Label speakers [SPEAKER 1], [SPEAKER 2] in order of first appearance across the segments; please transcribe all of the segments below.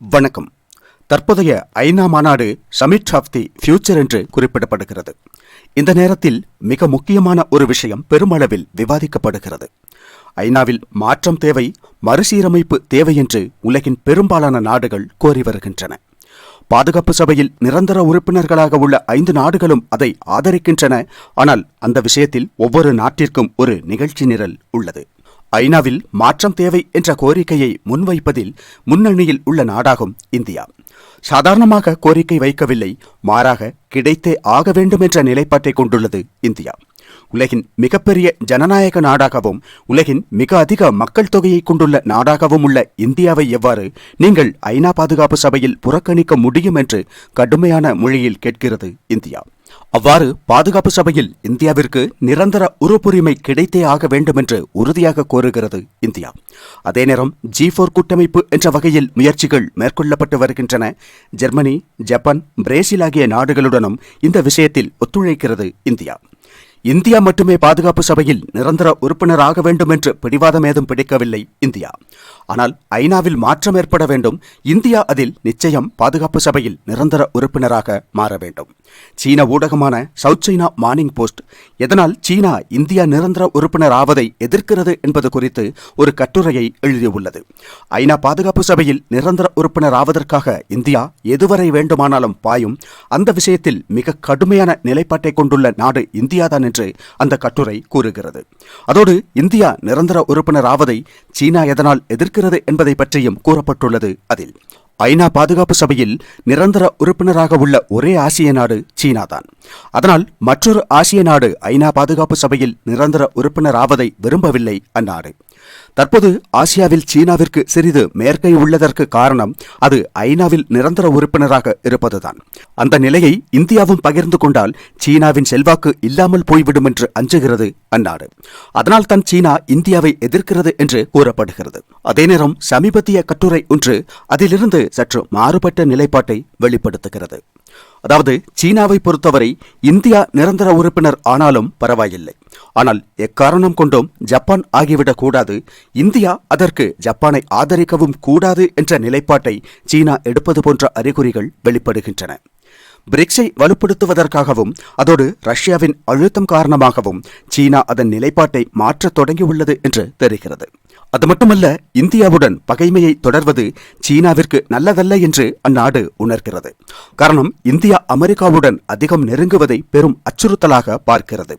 [SPEAKER 1] வணக்கம். தற்போதைய ஐநா மாநாடு சமிட் ஆஃப் தி ஃபியூச்சர் என்று குறிப்பிடப்படுகிறது. இந்த நேரத்தில் மிக முக்கியமான ஒரு விஷயம் பெருமளவில் விவாதிக்கப்படுகிறது. ஐநாவில் மாற்றம் தேவை, மறுசீரமைப்பு தேவை என்று உலகின் பெரும்பாலான நாடுகள் கோரி வருகின்றன. பாதுகாப்பு சபையில் நிரந்தர உறுப்பினர்களாக உள்ள 5 நாடுகளும் அதை ஆதரிக்கின்றன. ஆனால் அந்த விஷயத்தில் ஒவ்வொரு நாட்டிற்கும் ஒரு நிகழ்ச்சி நிரல் உள்ளது. ஐநாவில் மாற்றம் தேவை என்ற கோரிக்கையை முன்வைப்பதில் முன்னணியில் உள்ள நாடாகும் இந்தியா. சாதாரணமாக கோரிக்கை வைக்கவில்லை, மாறாக கிடைத்தே ஆக வேண்டும் என்ற நிலைப்பாட்டை கொண்டுள்ளது இந்தியா. உலகின் மிகப்பெரிய ஜனநாயக நாடாகவும் உலகின் மிக அதிக மக்கள் தொகையை கொண்டுள்ள நாடாகவும் உள்ள இந்தியாவை எவ்வாறு நீங்கள் ஐநா பாதுகாப்பு சபையில் புறக்கணிக்க முடியும் என்று கடுமையான மொழியில் கேட்கிறது இந்தியா. அவ்வாறு பாதுகாப்பு சபையில் இந்தியாவிற்கு நிரந்தர உறுப்புரிமை கிடைத்தே ஆக வேண்டும் என்று உறுதியாக கோருகிறது இந்தியா. அதே நேரம் G4 கூட்டமைப்பு என்ற வகையில் முயற்சிகள் மேற்கொள்ளப்பட்டு வருகின்றன. ஜெர்மனி, ஜப்பான், பிரேசில் ஆகிய நாடுகளுடனும் இந்த விஷயத்தில் ஒத்துழைக்கிறது இந்தியா. இந்தியா மட்டுமே பாதுகாப்பு சபையில் நிரந்தர உறுப்பினராக வேண்டும் என்று பிடிவாதம் ஏதும் பிடிக்கவில்லை இந்தியா. ஆனால் ஐநாவில் மாற்றம் ஏற்பட வேண்டும். இந்தியா அதில் நிச்சயம் பாதுகாப்பு சபையில் நிரந்தர உறுப்பினராக மாற வேண்டும். சீன ஊடகமான சவுத் சைனா மார்னிங் போஸ்ட் எதனால் சீனா இந்தியா நிரந்தர உறுப்பினர் ஆவதை எதிர்க்கிறது என்பது குறித்து ஒரு கட்டுரையை எழுதியுள்ளது. ஐநா பாதுகாப்பு சபையில் நிரந்தர உறுப்பினர் ஆவதற்காக இந்தியா எதுவரை வேண்டுமானாலும் பாயும். அந்த விஷயத்தில் மிக கடுமையான நிலைப்பாட்டை கொண்டுள்ள நாடு இந்தியாதான் என்று அந்த கட்டுரை கூறுகிறது. அதோடு இந்தியா நிரந்தர உறுப்பினர் ஆவதை சீனா எதனால் எதிர்க்கிறது என்பதை பற்றியும் கூறப்பட்டுள்ளது. அதில் ஐநா பாதுகாப்பு சபையில் நிரந்தர உறுப்பினராக உள்ள ஒரே ஆசிய நாடு சீனாதான். அதனால் மற்றொரு ஆசிய நாடு ஐநா பாதுகாப்பு சபையில் நிரந்தர உறுப்பினர் ஆவதை விரும்பவில்லை அந்நாடு. தற்போது ஆசியாவில் சீனாவிற்கு சிறிது மேற்கை உள்ளதற்கு காரணம் அது ஐநாவில் நிரந்தர உறுப்பினராக இருப்பதுதான். அந்த நிலையை இந்தியாவும் பகிர்ந்து கொண்டால் சீனாவின் செல்வாக்கு இல்லாமல் போய்விடும் என்று அஞ்சுகிறது அந்நாடு. அதனால் தான் சீனா இந்தியாவை எதிர்க்கிறது என்று கூறப்படுகிறது. அதே நேரம் சமீபத்திய கட்டுரை ஒன்று அதிலிருந்து சற்று மாறுபட்ட நிலைப்பாட்டை வெளிப்படுத்துகிறது. அதாவது சீனாவை பொறுத்தவரை இந்தியா நிரந்தர உறுப்பினர் ஆனாலும் பரவாயில்லை, ஆனால் எக்காரணம் கொண்டும் ஜப்பான் ஆகிவிடக் கூடாது, இந்தியா அதற்கு ஜப்பானை ஆதரிக்கவும் கூடாது என்ற நிலைப்பாட்டை சீனா எடுப்பது போன்ற அறிகுறிகள் வெளிப்படுகின்றன. பிரிக்ஸை வலுப்படுத்துவதற்காகவும் அதோடு ரஷ்யாவின் அழுத்தம் காரணமாகவும் சீனா அதன் நிலைப்பாட்டை மாற்றத் தொடங்கியுள்ளது என்று தெரிகிறது. அது மட்டுமல்ல, இந்தியாவுடன் பகைமையை தொடர்வது சீனாவிற்கு நல்லதல்ல என்று அந்நாடு உணர்கிறது. காரணம், இந்தியா அமெரிக்காவுடன் அதிகம் நெருங்குவதை பெரும் அச்சுறுத்தலாக பார்க்கிறது.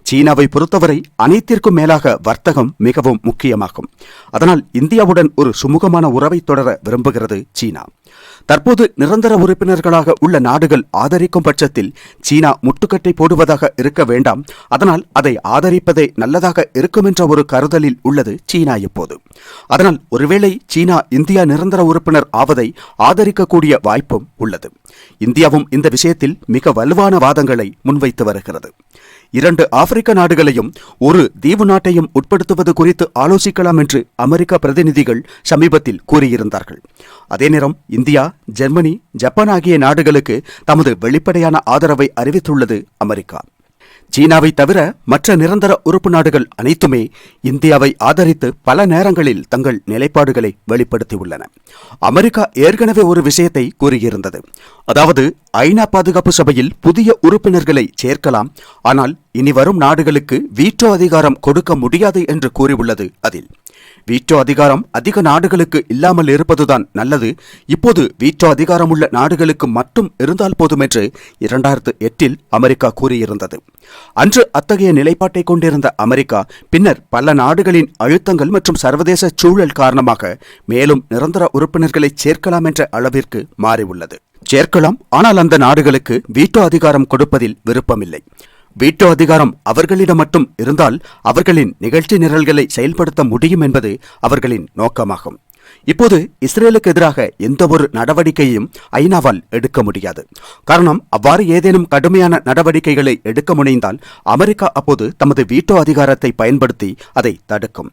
[SPEAKER 1] சீனாவை பொறுத்தவரை அனைத்திற்கும் மேலாக வர்த்தகம் மிகவும் முக்கியமாகும். அதனால் இந்தியாவுடன் ஒரு சுமூகமான உறவை தொடர விரும்புகிறது சீனா. தற்போது நிரந்தர உறுப்பினர்களாக உள்ள நாடுகள் ஆதரிக்கும் பட்சத்தில் சீனா முட்டுக்கட்டை போடுவதாக இருக்க வேண்டாம். அதனால் அதை ஆதரிப்பதே நல்லதாக இருக்கும் என்ற ஒரு கருதலில் உள்ளது சீனா இப்போது. அதனால் ஒருவேளை சீனா இந்தியா நிரந்தர உறுப்பினர் ஆவதை ஆதரிக்கக்கூடிய வாய்ப்பும் உள்ளது. இந்தியாவும் இந்த விஷயத்தில் மிக வலுவான வாதங்களை முன்வைத்து வருகிறது. 2 ஆப்பிரிக்க நாடுகளையும் ஒரு தீவு நாட்டையும் உட்படுத்துவது குறித்து ஆலோசிக்கலாம் என்று அமெரிக்க பிரதிநிதிகள் சமீபத்தில் கூறியிருந்தார்கள். அதே நேரம் இந்தியா, ஜெர்மனி, ஜப்பான் ஆகிய நாடுகளுக்கு தமது வெளிப்படையான ஆதரவை அறிவித்துள்ளது அமெரிக்கா. சீனாவை தவிர மற்ற நிரந்தர உறுப்பு நாடுகள் அனைத்துமே இந்தியாவை ஆதரித்து பல நேரங்களில் தங்கள் நிலைப்பாடுகளை வெளிப்படுத்தியுள்ளன. அமெரிக்கா ஏற்கனவே ஒரு விஷயத்தை கூறியிருந்தது. அதாவது ஐநா பாதுகாப்பு சபையில் புதிய உறுப்பினர்களை சேர்க்கலாம், ஆனால் இனி வரும் நாடுகளுக்கு வீட்டோ அதிகாரம் கொடுக்க முடியாது என்று கூறியுள்ளது. அதில் வீட்டோ அதிகாரம் அதிக நாடுகளுக்கு இல்லாமல் இருப்பதுதான் நல்லது. இப்போது வீட்டோ அதிகாரம் உள்ள நாடுகளுக்கு மட்டும் இருந்தால் போதும் என்று 2008 அமெரிக்கா கூறியிருந்தது. அன்று அத்தகைய நிலைப்பாட்டை கொண்டிருந்த அமெரிக்கா பின்னர் பல நாடுகளின் அழுத்தங்கள் மற்றும் சர்வதேச சூழல் காரணமாக மேலும் நிரந்தர உறுப்பினர்களை சேர்க்கலாம் என்ற அளவிற்கு மாறியுள்ளது. சேர்க்கலாம், ஆனால் அந்த நாடுகளுக்கு வீட்டோ அதிகாரம் கொடுப்பதில் விருப்பமில்லை. வீட்டோ அதிகாரம் அவர்களிடம் மட்டும் இருந்தால் அவர்களின் நிகழ்ச்சி நிரல்களை செயல்படுத்த முடியும் என்பது அவர்களின் நோக்கமாகும். இப்போது இஸ்ரேலுக்கு எதிராக எந்த ஒரு நடவடிக்கையையும் ஐநாவால் எடுக்க முடியாது. காரணம், அவ்வாறு ஏதேனும் கடுமையான நடவடிக்கைகளை எடுக்க முனைந்தால் அமெரிக்கா அப்போது தமது வீட்டோ அதிகாரத்தை பயன்படுத்தி அதை தடுக்கும்.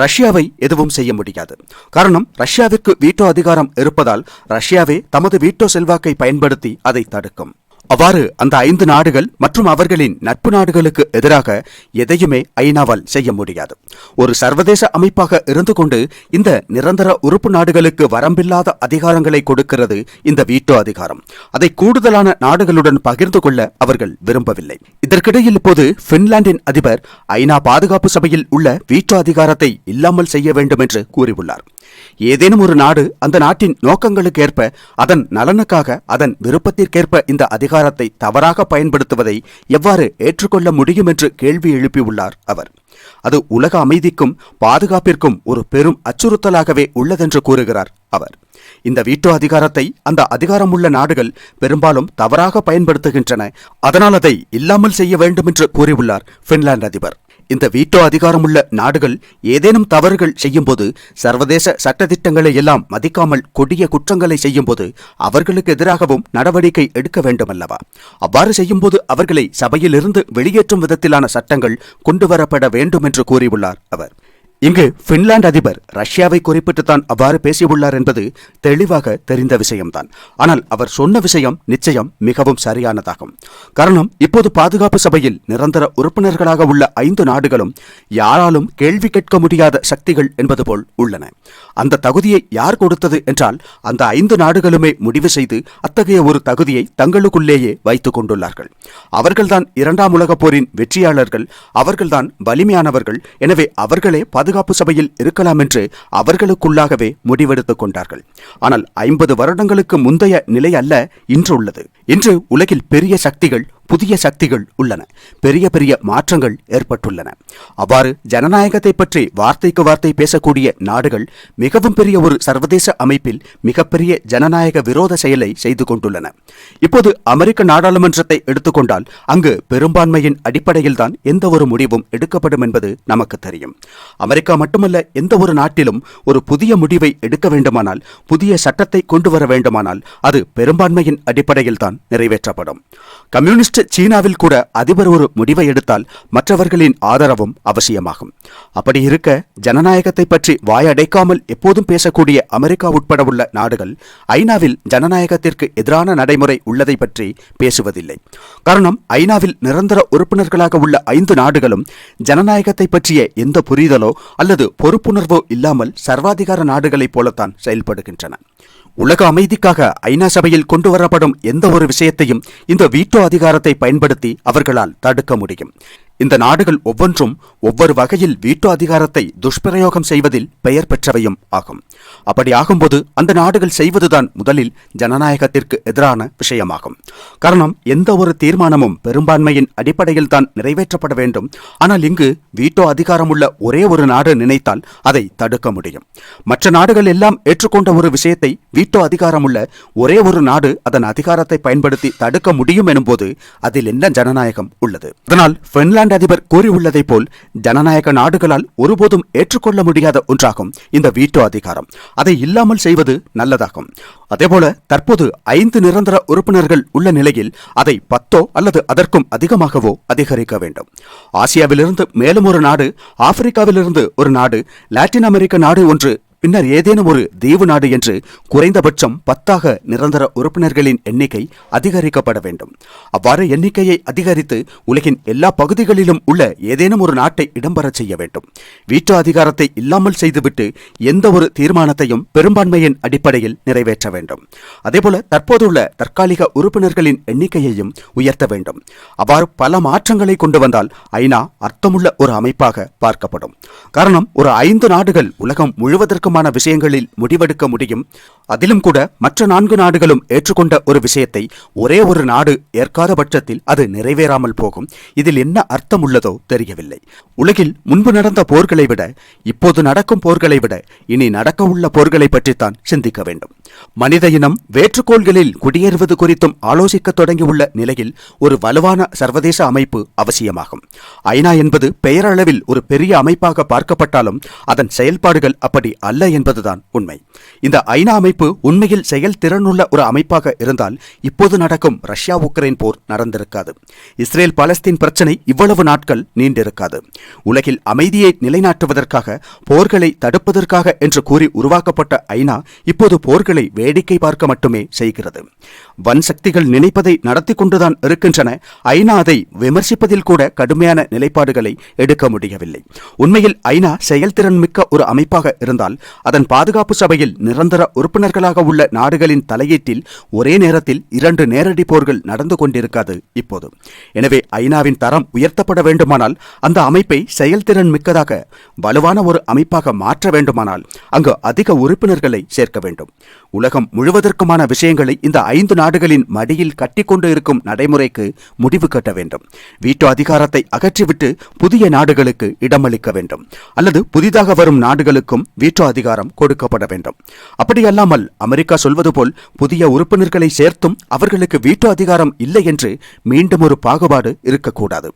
[SPEAKER 1] ரஷ்யாவை எதுவும் செய்ய முடியாது. காரணம், ரஷ்யாவிற்கு வீட்டோ அதிகாரம் இருப்பதால் ரஷ்யாவே தமது வீட்டோ செல்வாக்கை பயன்படுத்தி அதை தடுக்கும். அவ்வாறு அந்த 5 நாடுகள் மற்றும் அவர்களின் நட்பு நாடுகளுக்கு எதிராக எதையுமே ஐநாவால் செய்ய முடியாது. ஒரு சர்வதேச அமைப்பாக இருந்து கொண்டு இந்த நிரந்தர உறுப்பு நாடுகளுக்கு வரம்பில்லாத அதிகாரங்களை கொடுக்கிறது இந்த வீட்டோ அதிகாரம். அதை கூடுதலான நாடுகளுடன் பகிர்ந்து கொள்ள அவர்கள் விரும்பவில்லை. இதற்கிடையில் இப்போது பின்லாந்தின் அதிபர் ஐநா பாதுகாப்பு சபையில் உள்ள வீட்டோ அதிகாரத்தை இல்லாமல் செய்ய வேண்டும் என்று கூறியுள்ளார். ஏதேனும் ஒரு நாடு அந்த நாட்டின் நோக்கங்களுக்கு ஏற்ப, அதன் நலனுக்காக, அதன் விருப்பத்திற்கேற்ப இந்த அதிகாரத்தை தவறாக பயன்படுத்துவதை எவ்வாறு ஏற்றுக்கொள்ள முடியும் என்று கேள்வி எழுப்பியுள்ளார் அவர். அது உலக அமைதிக்கும் பாதுகாப்பிற்கும் ஒரு பெரும் அச்சுறுத்தலாகவே உள்ளதென்று கூறுகிறார் அவர். இந்த வீட்டோ அதிகாரத்தை அந்த அதிகாரமுள்ள நாடுகள் பெரும்பாலும் தவறாக பயன்படுத்துகின்றன. அதனால் அதை இல்லாமல் செய்ய வேண்டும் என்று கூறியுள்ளார் பின்லாந்து அதிபர். இந்த வீட்டோ அதிகாரமுள்ள நாடுகள் ஏதேனும் தவறுகள் செய்யும்போது, சர்வதேச சட்டத்திட்டங்களை எல்லாம் மதிக்காமல் கொடிய குற்றங்களை செய்யும்போது அவர்களுக்கு எதிராகவும் நடவடிக்கை எடுக்க வேண்டுமல்லவா? அவ்வாறு செய்யும்போது அவர்களை சபையிலிருந்து வெளியேற்றும் விதத்திலான சட்டங்கள் கொண்டுவரப்பட வேண்டும் என்று கூறியுள்ளார் அவர். இங்கு பின்லாந்து அதிபர் ரஷ்யாவை குறிப்பிட்டுத்தான் அவ்வாறு பேசியுள்ளார் என்பது தெளிவாக தெரிந்த விஷயம்தான். ஆனால் அவர் சொன்ன விஷயம் நிச்சயம் மிகவும் சரியானதாகும். காரணம், இப்போது பாதுகாப்பு சபையில் நிரந்தர உறுப்பினர்களாக உள்ள 5 நாடுகளும் யாராலும் கேள்வி கேட்க முடியாத சக்திகள் என்பது போல் உள்ளன. அந்த தகுதியை யார் கொடுத்தது என்றால், அந்த 5 நாடுகளுமே முடிவு செய்து அத்தகைய ஒரு தகுதியை தங்களுக்குள்ளேயே வைத்துக் கொண்டுள்ளார்கள். அவர்கள்தான் 2ஆம் உலகப் போரின் வெற்றியாளர்கள், அவர்கள்தான் வலிமையானவர்கள். எனவே அவர்களே பாதுகாப்பு சபையில் இருக்கலாம் என்று அவர்களுக்குள்ளாகவே முடிவெடுத்துக் கொண்டார்கள். ஆனால் 50 வருடங்களுக்கு முந்தைய நிலை அல்ல இன்று உள்ளது. இன்று உலகில் பெரிய சக்திகள், புதிய சக்திகள் உள்ளன. பெரிய பெரிய மாற்றங்கள் ஏற்பட்டுள்ளன. அவ்வாறு ஜனநாயகத்தை பற்றி வார்த்தைக்கு வார்த்தை பேசக்கூடிய நாடுகள் மிகவும் பெரிய ஒரு சர்வதேச அமைப்பில் மிகப்பெரிய ஜனநாயக விரோத செயலை செய்து கொண்டுள்ளன. இப்போது அமெரிக்க நாடாளுமன்றத்தை எடுத்துக்கொண்டால், அங்கு பெரும்பான்மையின் அடிப்படையில்தான் எந்த ஒரு முடிவும் எடுக்கப்படும் என்பது நமக்கு தெரியும். அமெரிக்கா மட்டுமல்ல, எந்த ஒரு நாட்டிலும் ஒரு புதிய முடிவை எடுக்க வேண்டுமானால், புதிய சட்டத்தை கொண்டு வர வேண்டுமானால் அது பெரும்பான்மையின் அடிப்படையில்தான் நிறைவேற்றப்படும். கம்யூனிஸ்ட் சீனாவில் கூட அதிபர் ஒரு முடிவை எடுத்தால் மற்றவர்களின் ஆதரவும் அவசியமாகும். அப்படி இருக்க, ஜனநாயகத்தை பற்றி வாயடைக்காமல் எப்போதும் பேசக்கூடிய அமெரிக்கா உட்பட உள்ள நாடுகள் ஐநாவில் ஜனநாயகத்திற்கு எதிரான நடைமுறை உள்ளதை பற்றி பேசுவதில்லை. காரணம், ஐநாவில் நிரந்தர உறுப்பினர்களாக உள்ள 5 நாடுகளும் ஜனநாயகத்தை பற்றிய எந்த புரிதலோ அல்லது பொறுப்புணர்வோ இல்லாமல் சர்வாதிகார நாடுகளைப் போலத்தான் செயல்படுகின்றன. உலக அமைதிக்காக ஐநா சபையில் கொண்டு வரப்படும் எந்த ஒரு விஷயத்தையும் இந்த வீட்டோ அதிகாரத்தை பயன்படுத்தி அவர்களால் தடுக்க முடியும். இந்த நாடுகள் ஒவ்வொன்றும் ஒவ்வொரு வகையில் வீட்டோ அதிகாரத்தை துஷ்பிரயோகம் செய்வதில் பெயர் பெற்றவையும் ஆகும். அப்படி ஆகும்போது அந்த நாடுகள் செய்வதுதான் முதலில் ஜனநாயகத்திற்கு எதிரான விஷயமாகும். காரணம், எந்த ஒரு தீர்மானமும் பெரும்பான்மையின் அடிப்படையில் தான் நிறைவேற்றப்பட வேண்டும். ஆனால் இங்கு வீட்டோ அதிகாரமுள்ள ஒரே ஒரு நாடு நினைத்தால் அதை தடுக்க முடியும். மற்ற நாடுகள் எல்லாம் ஏற்றுக்கொண்ட ஒரு விஷயத்தை வீட்டோ அதிகாரமுள்ள ஒரே ஒரு நாடு அதன் அதிகாரத்தை பயன்படுத்தி தடுக்க முடியும் எனும்போது அதில் என்ன ஜனநாயகம் உள்ளது? அதனால் பின்லாந்து அதிபர் கூறியுள்ளதை போல் ஜனநாயக நாடுகளால் ஒருபோதும் ஏற்றுக்கொள்ள முடியாத ஒன்றாகும் இந்த வீட்டோ அதிகாரம். அதை இல்லாமல் செய்வது நல்லதாகும். அதேபோல தற்போது 5 நிரந்தர உறுப்பினர்கள் உள்ள நிலையில் அதை 10 அல்லது அதற்கும் அதிகமாகவோ அதிகரிக்க வேண்டும். ஆசியாவிலிருந்து மேலும் ஒரு நாடு, ஆப்பிரிக்காவிலிருந்து ஒரு நாடு, லாட்டின் அமெரிக்க நாடு ஒன்று, பின்னர் ஏதேனும் ஒரு தீவு நாடு என்று குறைந்தபட்சம் 10 நிரந்தர உறுப்பினர்களின் எண்ணிக்கை அதிகரிக்கப்பட வேண்டும். அவ்வாறு எண்ணிக்கையை அதிகரித்து உலகின் எல்லா பகுதிகளிலும் உள்ள ஏதேனும் ஒரு நாட்டை இடம்பெறச் செய்ய வேண்டும். வீட்டோ அதிகாரத்தை இல்லாமல் செய்துவிட்டு எந்த ஒரு தீர்மானத்தையும் பெரும்பான்மையின் அடிப்படையில் நிறைவேற்ற வேண்டும். அதேபோல தற்போதுள்ள தற்காலிக உறுப்பினர்களின் எண்ணிக்கையையும் உயர்த்த வேண்டும். அவ்வாறு பல மாற்றங்களை கொண்டு வந்தால் ஐநா அர்த்தமுள்ள ஒரு அமைப்பாக பார்க்கப்படும். காரணம், ஒரு 5 நாடுகள் உலகம் முழுவதற்கு விஷயங்களில் முடிவெடுக்க முடியும். அதிலும் கூட மற்ற 4 நாடுகளும் ஏற்றுக்கொண்ட ஒரு விஷயத்தை ஒரே ஒரு நாடு ஏற்காத பட்சத்தில் அது நிறைவேறாமல் போகும். இதில் என்ன அர்த்தம் உள்ளதோ தெரியவில்லை. உலகில் முன்பு நடந்த போர்களை விட, இப்போது நடக்கும் போர்களை விட, இனி நடக்க உள்ள போர்களை பற்றித்தான் சிந்திக்க வேண்டும். மனித இனம் வேற்றுக்கோள்களில் குடியேறுவது குறித்தும் ஆலோசிக்க தொடங்கியுள்ள நிலையில் ஒரு வலுவான சர்வதேச அமைப்பு அவசியமாகும். ஐநா என்பது பெயரளவில் ஒரு பெரிய அமைப்பாக பார்க்கப்பட்டாலும் அதன் செயல்பாடுகள் அப்படி அல்ல அல்ல என்பதுதான் உண்மை. இந்த ஐநா அமைப்பு உண்மையில் செயல்திறனுள்ள ஒரு அமைப்பாக இருந்தால் இப்போது நடக்கும் ரஷ்யா உக்ரைன் போர் நடந்திருக்காது. இஸ்ரேல் பாலஸ்தீன் பிரச்சினை இவ்வளவு நாட்கள் நீண்டிருக்காது. உலகில் அமைதியை நிலைநாட்டுவதற்காக, போர்களை தடுப்பதற்காக என்று கூறி உருவாக்கப்பட்ட ஐநா இப்போது போர்களை வேடிக்கை பார்க்க மட்டுமே செய்கிறது. வன் சக்திகள் நினைப்பதை நடத்தி கொண்டுதான் இருக்கின்றன. ஐநா அதை விமர்சிப்பதில் கூட கடுமையான நிலைப்பாடுகளை எடுக்க முடியவில்லை. உண்மையில் ஐநா செயல்திறன் மிக்க ஒரு அமைப்பாக இருந்தால் அதன் பாதுகாப்பு சபையில் நிரந்தர உறுப்பினர்களாக உள்ள நாடுகளின் தலையீட்டில் ஒரே நேரத்தில் 2 நேரடி போர்கள் நடந்து கொண்டிருக்காது இப்போது. எனவே ஐநாவின் தரம் உயர்த்தப்பட வேண்டுமானால், அந்த அமைப்பை செயல்திறன் மிக்கதாக வலுவான ஒரு அமைப்பாக மாற்ற வேண்டுமானால் அங்கு அதிக உறுப்பினர்களை சேர்க்க வேண்டும். உலகம் முழுவதற்குமான விஷயங்களை இந்த 5 நாடுகளின் மடியில் கட்டிக்கொண்டு இருக்கும் நடைமுறைக்கு முடிவு கட்ட வேண்டும். வீட்டோ அதிகாரத்தை அகற்றிவிட்டு புதிய நாடுகளுக்கு இடமளிக்க வேண்டும். அல்லது புதிதாக வரும் நாடுகளுக்கும் வீட்டோ அதிகாரம் கொடுக்கப்பட வேண்டும். அப்படியல்லாமல் அமெரிக்கா சொல்வது போல் புதிய உறுப்பினர்களை சேர்த்தும் அவர்களுக்கு வீட்டோ அதிகாரம் இல்லை என்று மீண்டும் ஒரு பாகுபாடு இருக்கக்கூடாது.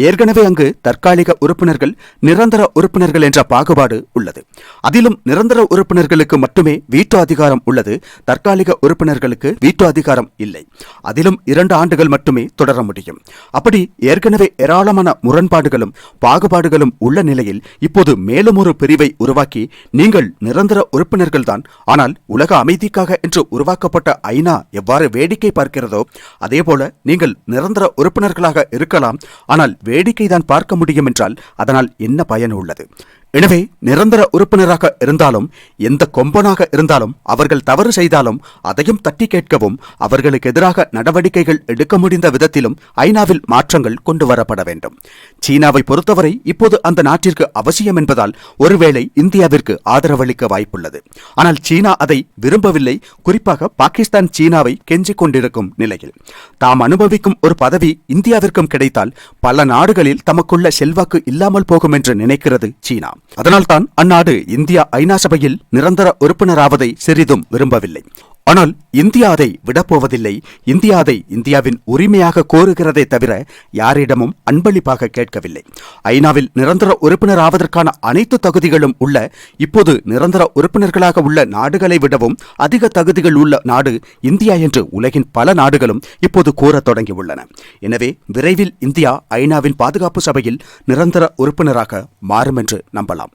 [SPEAKER 1] ஏற்கனவே அங்கு தற்காலிக உறுப்பினர்கள், நிரந்தர உறுப்பினர்கள் என்ற பாகுபாடு உள்ளது. அதிலும் நிரந்தர உறுப்பினர்களுக்கு மட்டுமே வீட்டோ அதிகாரம் உள்ளது. தற்காலிக உறுப்பினர்களுக்கு வீட்டோ அதிகாரம் இல்லை. அதிலும் 2 ஆண்டுகள் மட்டுமே தொடர முடியும். அப்படி ஏற்கனவே ஏராளமான முரண்பாடுகளும் பாகுபாடுகளும் உள்ள நிலையில் இப்போது மேலும் ஒரு பிரிவை உருவாக்கி, நீங்கள் நிரந்தர உறுப்பினர்கள்தான், ஆனால் உலக அமைதிக்காக என்று உருவாக்கப்பட்ட ஐநா எவ்வாறு வேடிக்கை பார்க்கிறதோ அதேபோல நீங்கள் நிரந்தர உறுப்பினர்களாக இருக்கலாம், ஆனால் வேடிக்கைதான் பார்க்க முடியும் என்றால் அதனால் என்ன பயன் உள்ளது? எனவே நிரந்தர உறுப்பினராக இருந்தாலும், எந்த கொம்பனாக இருந்தாலும், அவர்கள் தவறு செய்தாலும் அதையும் தட்டி கேட்கவும், அவர்களுக்கு எதிராக நடவடிக்கைகள் எடுக்க முடிந்த விதத்திலும் ஐநாவில் மாற்றங்கள் கொண்டு வரப்பட வேண்டும். சீனாவை பொறுத்தவரை இப்போது அந்த நாட்டிற்கு அவசியம் என்பதால் ஒருவேளை இந்தியாவிற்கு ஆதரவளிக்க வாய்ப்புள்ளது. ஆனால் சீனா அதை விரும்பவில்லை. குறிப்பாக பாகிஸ்தான் சீனாவை கெஞ்சிக் கொண்டிருக்கும் நிலையில் தாம் அனுபவிக்கும் ஒரு பதவி இந்தியாவிற்கும் கிடைத்தால் பல நாடுகளில் தமக்குள்ள செல்வாக்கு இல்லாமல் போகும் என்று நினைக்கிறது சீனா. அதனால்தான் அந்நாடு இந்தியா ஐநா சபையில் நிரந்தர உறுப்பினராவதை சிறிதும் விரும்பவில்லை. ஆனால் இந்தியா அதை விடப்போவதில்லை. இந்தியா அதை இந்தியாவின் உரிமையாக கோருகிறதே தவிர யாரிடமும் அன்பளிப்பாக கேட்கவில்லை. ஐநாவில் நிரந்தர உறுப்பினராவதற்கான அனைத்து தகுதிகளும் உள்ள, இப்போது நிரந்தர உறுப்பினர்களாக உள்ள நாடுகளை விடவும் அதிக தகுதிகள் உள்ள நாடு இந்தியா என்று உலகின் பல நாடுகளும் இப்போது கூறத் தொடங்கியுள்ளன. எனவே விரைவில் இந்தியா ஐநாவின் பாதுகாப்பு சபையில் நிரந்தர உறுப்பினராக மாறும் என்று நம்பலாம்.